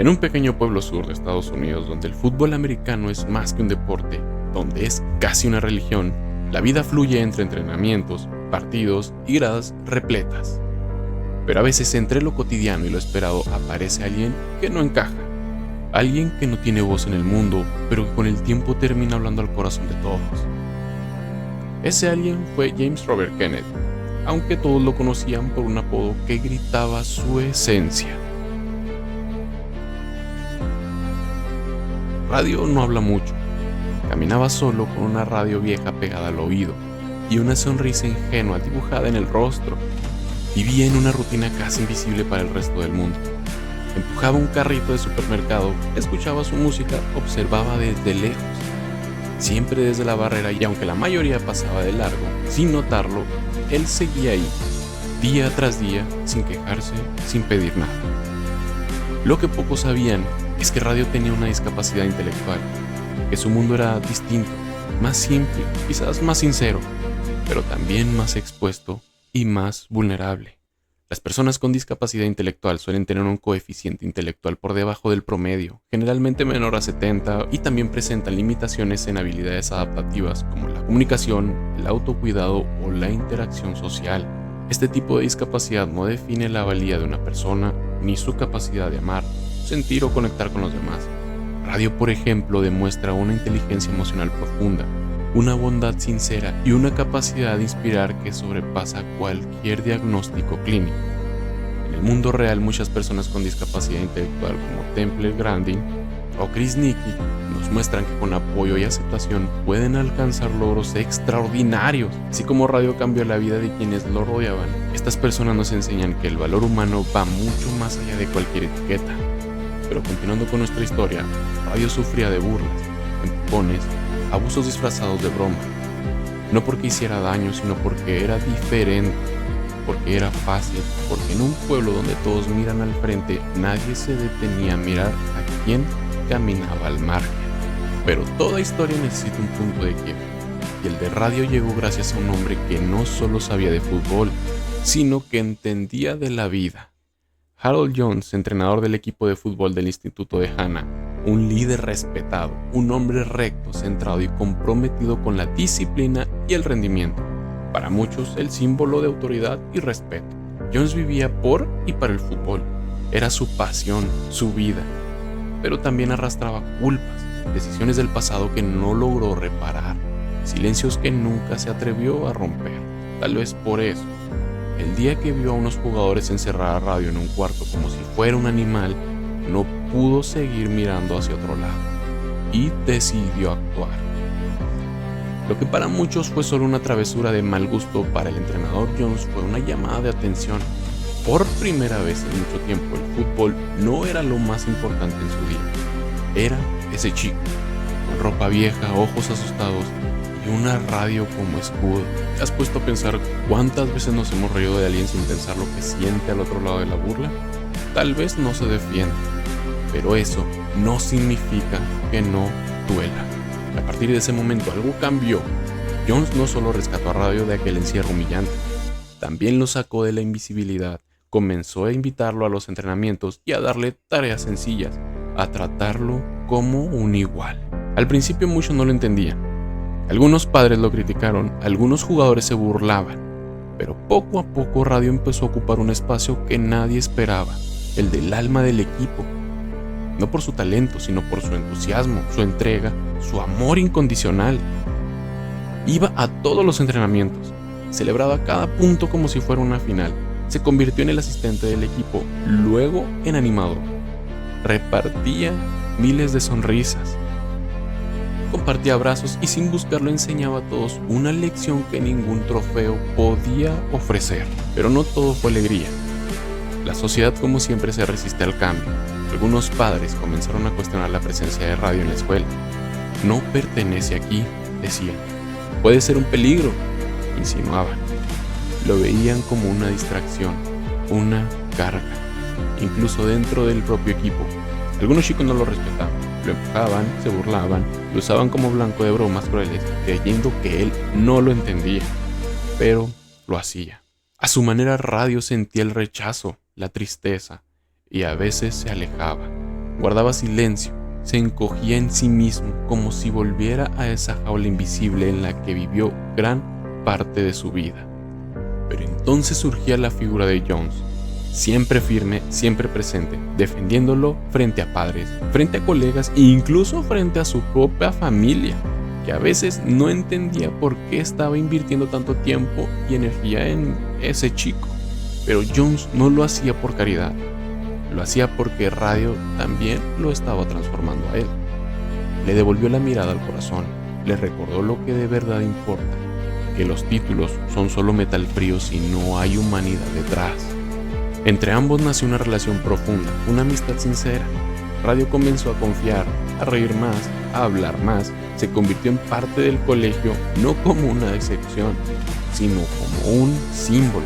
En un pequeño pueblo sur de Estados Unidos, donde el fútbol americano es más que un deporte, donde es casi una religión, la vida fluye entre entrenamientos, partidos y gradas repletas. Pero a veces entre lo cotidiano y lo esperado aparece alguien que no encaja. Alguien que no tiene voz en el mundo, pero que con el tiempo termina hablando al corazón de todos. Ese alguien fue James Robert Kennedy, aunque todos lo conocían por un apodo que gritaba su esencia. Radio no habla mucho. Caminaba solo con una radio vieja pegada al oído y una sonrisa ingenua dibujada en el rostro. Vivía en una rutina casi invisible para el resto del mundo. Empujaba un carrito de supermercado, escuchaba su música, observaba desde lejos, siempre desde la barrera, y aunque la mayoría pasaba de largo, sin notarlo, él seguía ahí, día tras día, sin quejarse, sin pedir nada. Lo que pocos sabían es que Radio tenía una discapacidad intelectual, que su mundo era distinto, más simple, quizás más sincero, pero también más expuesto y más vulnerable. Las personas con discapacidad intelectual suelen tener un coeficiente intelectual por debajo del promedio, generalmente menor a 70, y también presentan limitaciones en habilidades adaptativas como la comunicación, el autocuidado o la interacción social. Este tipo de discapacidad no define la valía de una persona ni su capacidad de amar, sentir o conectar con los demás. Radio, por ejemplo, demuestra una inteligencia emocional profunda, una bondad sincera y una capacidad de inspirar que sobrepasa cualquier diagnóstico clínico. En el mundo real, muchas personas con discapacidad intelectual como Temple Grandin o Chris Nicky nos muestran que con apoyo y aceptación pueden alcanzar logros extraordinarios. Así como Radio cambió la vida de quienes lo rodeaban, estas personas nos enseñan que el valor humano va mucho más allá de cualquier etiqueta. Pero continuando con nuestra historia, Radio sufría de burlas, empujones, abusos disfrazados de broma. No porque hiciera daño, sino porque era diferente, porque era fácil, porque en un pueblo donde todos miran al frente, nadie se detenía a mirar a quién caminaba al margen. Pero toda historia necesita un punto de quiebre, y el de Radio llegó gracias a un hombre que no solo sabía de fútbol, sino que entendía de la vida. Harold Jones, entrenador del equipo de fútbol del Instituto de Hannah, un líder respetado, un hombre recto, centrado y comprometido con la disciplina y el rendimiento. Para muchos, el símbolo de autoridad y respeto. Jones vivía por y para el fútbol. Era su pasión, su vida. Pero también arrastraba culpas, decisiones del pasado que no logró reparar, silencios que nunca se atrevió a romper. Tal vez por eso, el día que vio a unos jugadores encerrar a Radio en un cuarto como si fuera un animal, no pudo seguir mirando hacia otro lado y decidió actuar. Lo que para muchos fue solo una travesura de mal gusto, para el entrenador Jones fue una llamada de atención. Por primera vez en mucho tiempo, el fútbol no era lo más importante en su día. Era ese chico, con ropa vieja, ojos asustados y una radio como escudo. ¿Te has puesto a pensar cuántas veces nos hemos reído de alguien sin pensar lo que siente al otro lado de la burla? Tal vez no se defienda, pero eso no significa que no duela. A partir de ese momento algo cambió. Jones no solo rescató a Radio de aquel encierro humillante, también lo sacó de la invisibilidad, comenzó a invitarlo a los entrenamientos y a darle tareas sencillas, a tratarlo como un igual. Al principio muchos no lo entendían. Algunos padres lo criticaron, algunos jugadores se burlaban, pero poco a poco Radio empezó a ocupar un espacio que nadie esperaba, el del alma del equipo. No por su talento, sino por su entusiasmo, su entrega, su amor incondicional. Iba a todos los entrenamientos, celebraba cada punto como si fuera una final, se convirtió en el asistente del equipo, luego en animador. Repartía miles de sonrisas, compartía abrazos y sin buscarlo enseñaba a todos una lección que ningún trofeo podía ofrecer. Pero no todo fue alegría. La sociedad, como siempre, se resiste al cambio. Algunos padres comenzaron a cuestionar la presencia de Radio en la escuela. No pertenece aquí, decían. Puede ser un peligro, insinuaban. Lo veían como una distracción, una carga, incluso dentro del propio equipo. Algunos chicos no lo respetaban, lo empujaban, se burlaban, lo usaban como blanco de bromas crueles, creyendo que él no lo entendía, pero lo hacía. A su manera, Radio sentía el rechazo, la tristeza, y a veces se alejaba. Guardaba silencio, se encogía en sí mismo como si volviera a esa jaula invisible en la que vivió gran parte de su vida. Pero entonces surgía la figura de Jones, siempre firme, siempre presente, defendiéndolo frente a padres, frente a colegas e incluso frente a su propia familia, que a veces no entendía por qué estaba invirtiendo tanto tiempo y energía en ese chico. Pero Jones no lo hacía por caridad, lo hacía porque radio también lo estaba transformando a él. Le devolvió la mirada al corazón, le recordó lo que de verdad importa, que los títulos son solo metal frío si no hay humanidad detrás. Entre ambos nació una relación profunda, una amistad sincera. Radio comenzó a confiar, a reír más, a hablar más, se convirtió en parte del colegio no como una excepción, sino como un símbolo.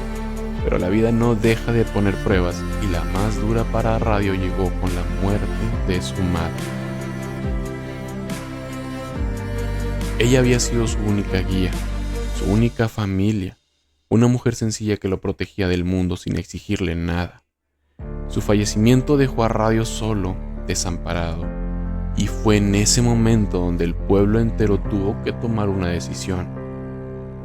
Pero la vida no deja de poner pruebas y la más dura para Radio llegó con la muerte de su madre. Ella había sido su única guía, su única familia, una mujer sencilla que lo protegía del mundo sin exigirle nada. Su fallecimiento dejó a Radio solo, desamparado, y fue en ese momento donde el pueblo entero tuvo que tomar una decisión: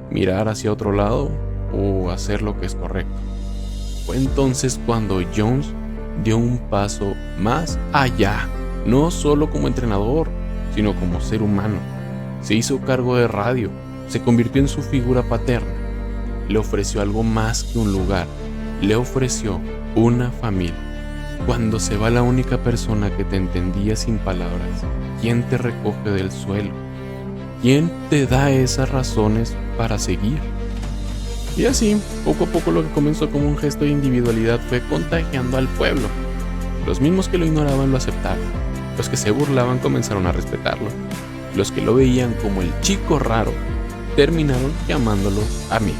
mirar hacia otro lado o hacer lo que es correcto. Fue entonces cuando Jones dio un paso más allá, no solo como entrenador, sino como ser humano. Se hizo cargo de Radio, se convirtió en su figura paterna, le ofreció algo más que un lugar, le ofreció una familia. Cuando se va la única persona que te entendía sin palabras, ¿quién te recoge del suelo? ¿Quién te da esas razones para seguir? Y así, poco a poco, lo que comenzó como un gesto de individualidad fue contagiando al pueblo. Los mismos que lo ignoraban lo aceptaron, los que se burlaban comenzaron a respetarlo, los que lo veían como el chico raro terminaron llamándolo amigo.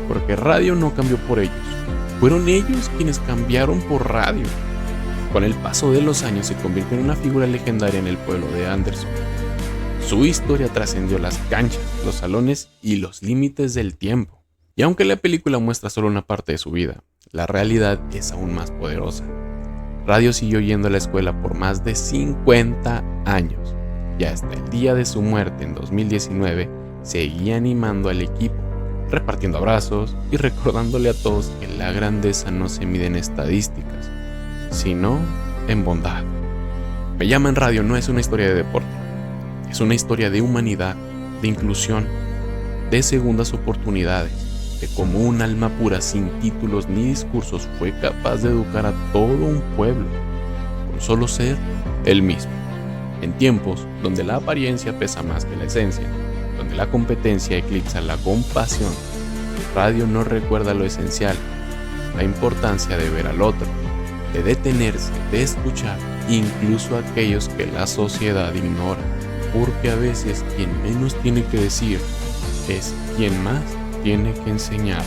Porque Radio no cambió por ellos, fueron ellos quienes cambiaron por Radio. Con el paso de los años se convirtió en una figura legendaria en el pueblo de Anderson. Su historia trascendió las canchas, los salones y los límites del tiempo. Y aunque la película muestra solo una parte de su vida, la realidad es aún más poderosa. Radio siguió yendo a la escuela por más de 50 años, y hasta el día de su muerte en 2019 seguía animando al equipo, repartiendo abrazos y recordándole a todos que la grandeza no se mide en estadísticas, sino en bondad. Me llaman Radio no es una historia de deporte, es una historia de humanidad, de inclusión, de segundas oportunidades, de cómo un alma pura sin títulos ni discursos fue capaz de educar a todo un pueblo, con solo ser él mismo. En tiempos donde la apariencia pesa más que la esencia, donde la competencia eclipsa la compasión, Radio nos recuerda lo esencial, la importancia de ver al otro, de detenerse, de escuchar, incluso a aquellos que la sociedad ignora, porque a veces quien menos tiene que decir es quien más tiene que enseñar.